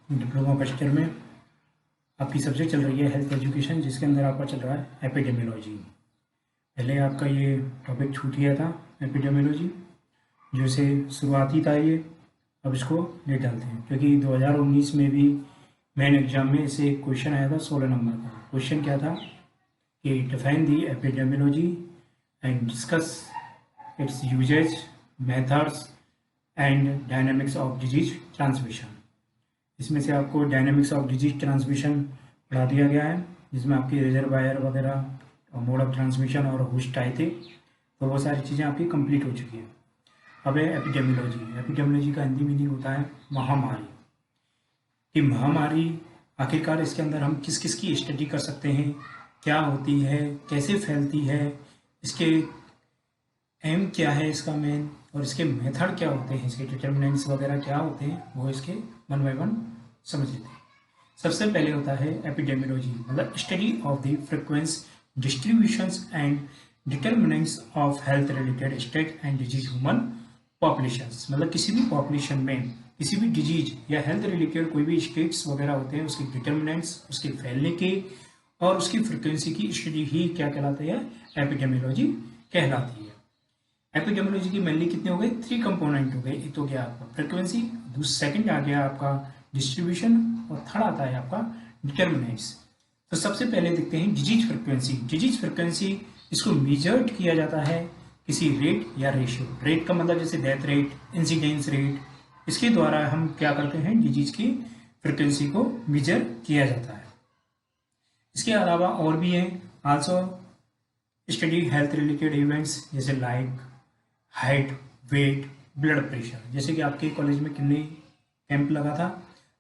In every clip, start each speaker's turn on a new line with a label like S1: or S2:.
S1: Diploma first year में आपकी subject चल रही है हेल्थ एजुकेशन, जिसके अंदर आपका चल रहा है एपिडेमियोलॉजी। पहले आपका ये टॉपिक छूट गया था एपिडेमियोलॉजी, जो से शुरुआती था ये, अब इसको ले डालते हैं क्योंकि 2019 में भी मेन एग्जाम में इसे एक क्वेश्चन आया था 16 नंबर का। क्वेश्चन क्या था कि define the epidemiology and discuss its uses, methods and dynamics of disease transmission. इसमें से आपको डायनामिक्स ऑफ डिजीज ट्रांसमिशन पढ़ा दिया गया है, जिसमें आपकी रिजर्वायर वगैरह, मोड ऑफ ट्रांसमिशन और होस्ट आए थे, तो वो सारी चीज़ें आपकी कंप्लीट हो चुकी हैं। अब है एपिडेमियोलॉजी। एपिडेमियोलॉजी का हिंदी मीनिंग होता है महामारी। कि महामारी आखिरकार इसके अंदर हम किस किस की स्टडी कर सकते हैं, क्या होती है, कैसे फैलती है, इसके एम क्या है इसका मेन, और इसके मेथड क्या होते हैं, इसके डिटर्मिनेंट्स वगैरह क्या होते हैं, वो इसके वन बाय वन समझ लेते हैं। सबसे पहले होता है एपिडेमियोलॉजी, मतलब study of the frequency, distributions and determinants of health related state and disease human populations. मतलब किसी भी पॉपुलेशन में किसी भी डिजीज या हेल्थ रिलेटेड कोई भी स्टेट्स वगैरह होते हैं, उसके डिटर्मिनेंट्स, उसके फैलने के और उसकी फ्रीक्वेंसी की स्टडी ही क्या कहलाती है, एपिडेमियोलॉजी कहलाती है। एपिडेमियोलॉजी की मेनली कितने हो गए, 3 कंपोनेंट हो गए। एक तो गया आपका फ्रीक्वेंसी, सेकंड आ गया आपका डिस्ट्रीब्यूशन, और थर्ड आता है आपका डिटर्मिनेंट्स। तो सबसे पहले देखते हैं डिजीज फ्रीक्वेंसी। डिजीज फ्रीक्वेंसी इसको मेजर्ड किया जाता है किसी रेट या रेशियो। रेट का मतलब जैसे डेथ रेट, इंसिडेंस रेट, इसके द्वारा हम क्या करते हैं, डिजीज की फ्रीक्वेंसी को मेजर किया जाता है। इसके अलावा और भी हैं, also study health related events जैसे like height, weight, blood pressure. जैसे कि आपके कॉलेज में कितने कैंप लगा था,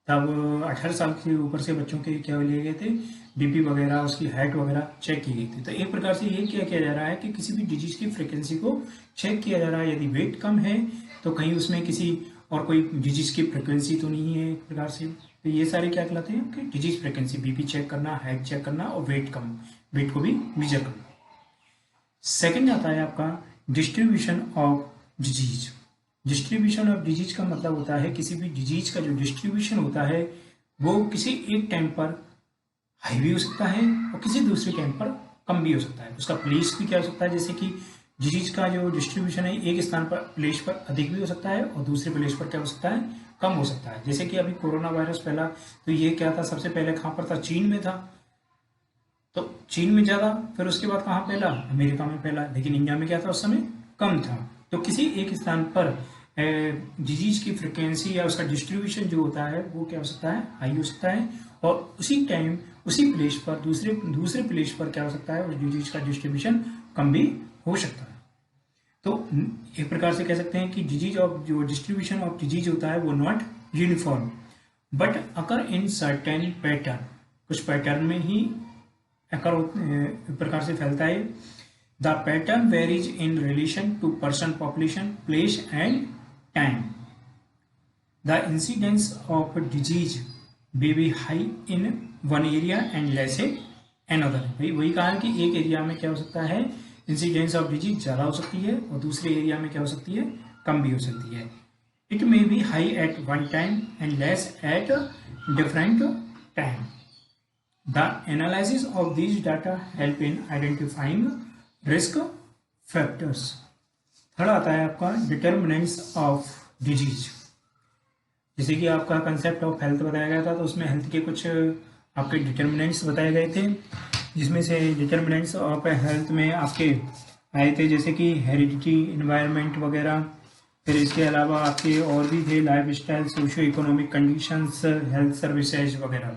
S1: तब 18 साल के ऊपर से बच्चों के क्या लिए गए थे, बीपी वगैरह, उसकी हाइट वगैरह चेक की गई थी। तो एक प्रकार से ये क्या किया जा रहा है कि किसी भी डिजीज की फ्रिक्वेंसी को चेक किया जा रहा है। यदि वेट कम है तो कहीं उसमें किसी और कोई डिजीज की फ्रिक्वेंसी तो नहीं है एक प्रकार से। तो ये सारे क्या कहलाते हैं कि डिजीज फ्रिक्वेंसी, बीपी चेक करना, हाइट चेक करना और वेट को भी मेजर करना। सेकेंड आता है आपका distribution of disease. Distribution of disease का मतलब होता है किसी भी डिजीज का जो डिस्ट्रीब्यूशन होता है वो किसी एक टाइम पर हाई भी हो सकता है और किसी दूसरे टाइम पर कम भी हो सकता है। उसका प्लेस भी क्या हो सकता है, जैसे कि डिजीज का जो डिस्ट्रीब्यूशन है एक स्थान पर, प्लेस पर अधिक भी हो सकता है और दूसरे प्लेस पर क्या हो सकता है, कम हो सकता है। जैसे कि अभी कोरोना वायरस फैला तो ये क्या था, सबसे पहले कहाँ पर था, चीन में था। तो चीन में ज्यादा, फिर उसके बाद कहाँ फैला, अमेरिका में फैला, लेकिन इंडिया में क्या था, उस समय कम था। तो किसी एक स्थान पर डिजीज की फ्रिक्वेंसी या उसका डिस्ट्रीब्यूशन जो होता है वो क्या हो सकता है, हाई हो सकता है, और उसी टाइम उसी प्लेस पर दूसरे प्लेस पर क्या हो सकता है, उस डिजीज का डिस्ट्रीब्यूशन कम भी हो सकता है। तो एक प्रकार से कह सकते हैं कि डिजीज ऑफ जो डिस्ट्रीब्यूशन ऑफ डिजीज होता है वो not uniform but occur in certain pattern, कुछ पैटर्न में ही अकर एक प्रकार से फैलता है। The pattern varies in relation to person, population, place and time. The incidence of disease may be high in one area and less in another। वही कहा है कि एक एरिया में क्या हो सकता है, इंसिडेंस ऑफ डिजीज ज्यादा हो सकती है और दूसरे एरिया में क्या हो सकती है, कम भी हो सकती है। It may be high at one time and less at different time. The analysis of this data help in identifying risk factors. Third आता है आपका डिटर्मिनेंट्स ऑफ डिजीज। जैसे कि आपका कंसेप्ट ऑफ हेल्थ बताया गया था, तो उसमें हेल्थ के कुछ आपके डिटर्मिनेंट्स बताए गए थे, जिसमें से डिटर्मिनेंट्स ऑफ हेल्थ में आपके आए थे जैसे कि हेरिडिटी, इन्वायरमेंट वगैरह। फिर इसके अलावा आपके और भी थे, life style, socio economic conditions, health services वगैरह।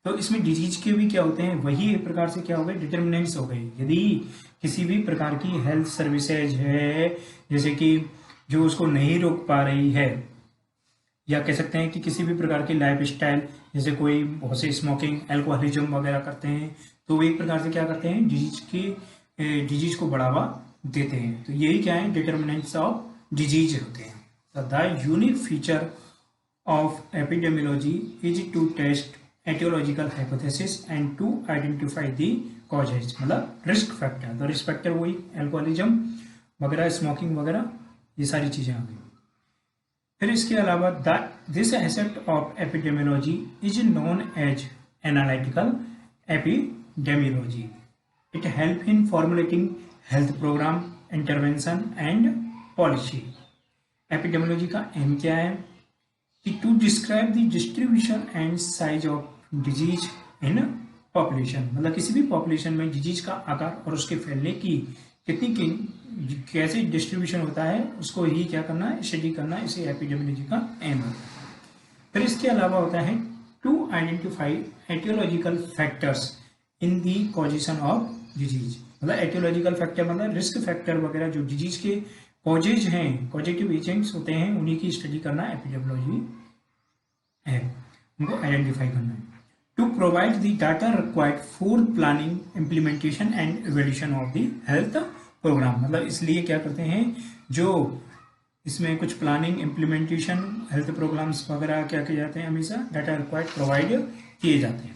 S1: तो इसमें डिजीज के भी क्या होते हैं, वही एक प्रकार से क्या हो गए, डिटर्मिनेंट्स हो गए। यदि किसी भी प्रकार की हेल्थ सर्विसेज है जैसे कि जो उसको नहीं रोक पा रही है, या कह सकते हैं कि किसी भी प्रकार की लाइफ स्टाइल, जैसे कोई बहुत से स्मोकिंग, अल्कोहलिज्म वगैरह करते हैं, तो वो एक प्रकार से क्या करते हैं, डिजीज को बढ़ावा देते हैं। तो यही क्या है, डिटर्मिनेंट्स ऑफ डिजीज होते हैं। The unique feature of epidemiology is to test aetiological hypothesis and to identify the causes, मतलब रिस्क फैक्टर। तो रिस्क फैक्टर वही अल्कोहलिज्म वगैरह, स्मोकिंग वगैरह, ये सारी चीजें आ गई। फिर इसके अलावा this aspect of epidemiology is known as analytical epidemiology. It help in formulating health programme, intervention and policy. Epidemiology का एम क्या है कि to describe the distribution and size of disease in population, मतलब किसी भी पॉपुलेशन में disease का आकार और उसके फैलने की कैसे डिस्ट्रीब्यूशन होता है उसको ही क्या करना है, स्टडी करना, इसे एपिडेमियोलॉजी का एम है. फिर इसके अलावा होता है to identify aetiological factors in the causation of disease. मतलब एटियोलॉजिकल फैक्टर मतलब रिस्क फैक्टर वगैरह जो डिजीज के कॉजेज हैं, कॉजेटिव एजेंट्स होते हैं, उन्हीं की स्टडी करना एपिडेमियोलॉजी है, उनको आइडेंटिफाई करना है. To provide the data required for planning, implementation and evaluation of the health programme. मतलब इसलिए क्या करते हैं, जो इसमें कुछ प्लानिंग, इम्प्लीमेंटेशन, हेल्थ प्रोग्राम्स वगैरह क्या किए जाते हैं, हमेशा डाटा रिक्वायर्ड प्रोवाइड किए जाते हैं.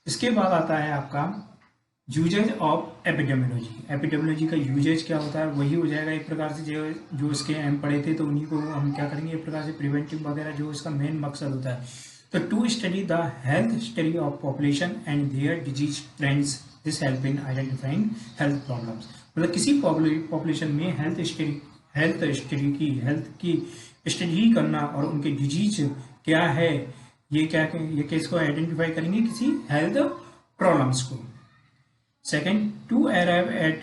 S1: इसके बाद आता है आपका यूजेज ऑफ एपिडेमियोलॉजी. एपिडेमियोलॉजी का यूजेज क्या होता है, वही हो जाएगा एक प्रकार से जो इसके एम पढ़े थे, तो उन्हीं को हम क्या करेंगे एक प्रकार से प्रिवेंटिव वगैरह जो इसका मेन मकसद होता है. तो to study the health history of population and their disease trends, this help in identifying health problems. मतलब किसी पॉपुलेशन में हेल्थ की स्टडी करना और उनके डिजीज क्या है, ये किसको आइडेंटिफाई करेंगे, किसी हेल्थ प्रॉब्लम्स को. Second, to arrive at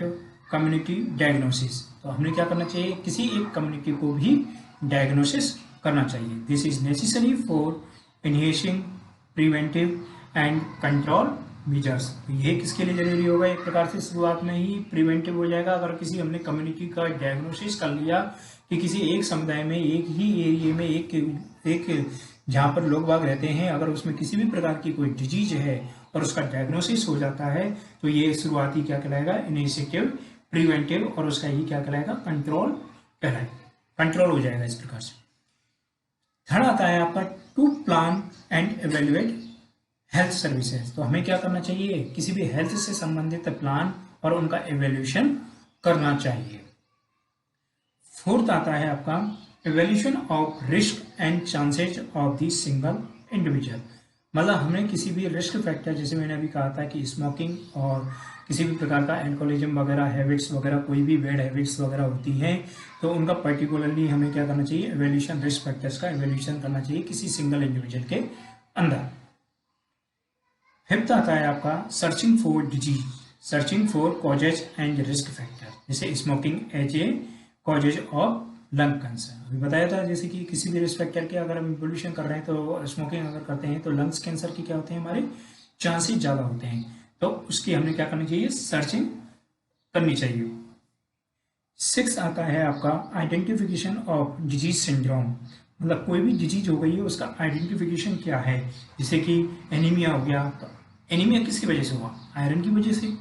S1: community diagnosis. तो हमने क्या करना चाहिए, किसी एक कम्युनिटी को भी डायग्नोसिस करना चाहिए. This is necessary for initiating preventive and control measures. तो ये किसके लिए जरूरी होगा, एक प्रकार से शुरुआत में ही प्रिवेंटिव हो जाएगा. अगर किसी हमने कम्युनिटी का डायग्नोसिस कर लिया कि किसी एक समुदाय में, एक ही एरिया में, एक जहाँ पर लोग बाग रहते हैं, अगर उसमें किसी भी प्रकार की कोई डिजीज है और उसका डायग्नोसिस हो जाता है, तो ये शुरुआती क्या कहलाएगा, इनिशिएटिव, प्रिवेंटिव, और उसका ही क्या कहलाएगा, कंट्रोल कहलाएगा, कंट्रोल हो जाएगा इस प्रकार से. थर्ड आता है आपका to plan and evaluate health services. तो हमें क्या करना चाहिए, किसी भी हेल्थ से संबंधित प्लान और उनका इवेल्यूशन करना चाहिए. फोर्थ आता है आपका evaluation of risk and chances of the single individual. मतलब हमने किसी भी रिस्क फैक्टर, जैसे मैंने अभी कहा था कि स्मोकिंग और किसी भी प्रकार का एल्कोहलिज्म वगैरह, हैबिट्स वगैरह, कोई भी बैड हैबिट्स वगैरह होती हैं, तो उनका पर्टिकुलरली हमें क्या करना चाहिए, इवेल्यूशन, रिस्क फैक्टर्स का इवेल्यूशन करना चाहिए किसी सिंगल इंडिविजुअल के अंदर. फिफ्थ आता है आपका searching for disease, searching for causes and risk factor. जैसे smoking as a causes of lung cancer, अभी बताया था. जैसे कि किसी भी रिस्क फैक्टर के अगर हम पोल्यूशन कर रहे हैं, तो स्मोकिंग अगर करते हैं, तो लंग्स कैंसर के क्या होते हैं, हमारे चांसेस ज़्यादा होते हैं. तो उसकी हमने क्या करनी चाहिए, सर्चिंग करनी चाहिए. सिक्स आता है आपका आइडेंटिफिकेशन ऑफ डिजीज सिंड्रोम. मतलब कोई भी डिजीज हो गई है, उसका आइडेंटिफिकेशन क्या है. जैसे कि एनीमिया हो गया, तो एनीमिया किसकी वजह से हुआ, आयरन की वजह से.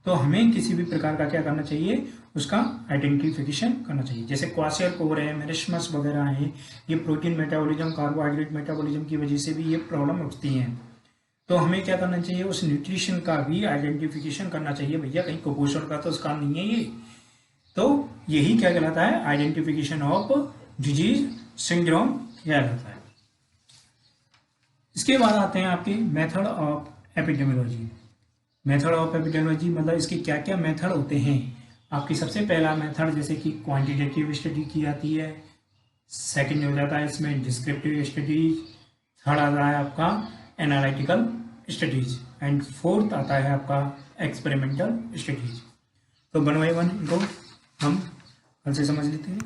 S1: तो हमें किसी भी प्रकार का क्या करना चाहिए, उसका आइडेंटिफिकेशन करना चाहिए. जैसे क्वाशियरकोर है, मेरिस्मस वगैरह है, ये प्रोटीन मेटाबॉलिज्म, कार्बोहाइड्रेट मेटाबॉलिज्म की वजह से भी ये प्रॉब्लम उठती हैं. तो हमें क्या करना चाहिए, उस न्यूट्रिशन का भी आइडेंटिफिकेशन करना चाहिए. भैया कहीं कुपोषण का तो उसका नहीं है ये. तो यही क्या कहलाता है, आइडेंटिफिकेशन ऑफ डिजीज सिंड्रोम कहलाता है. इसके बाद आते हैं आपके method of epidemiology. Method of epidemiology मतलब इसके क्या क्या मेथड होते हैं. आपकी सबसे पहला मेथड जैसे कि क्वांटिटेटिव स्टडी की जाती है. सेकंड हो जाता है इसमें डिस्क्रिप्टिव स्टडीज. थर्ड आता है आपका एनालिटिकल स्टडीज एंड फोर्थ आता है आपका एक्सपेरिमेंटल स्टडीज. तो वन बाय वन इनको हम कल से समझ लेते हैं.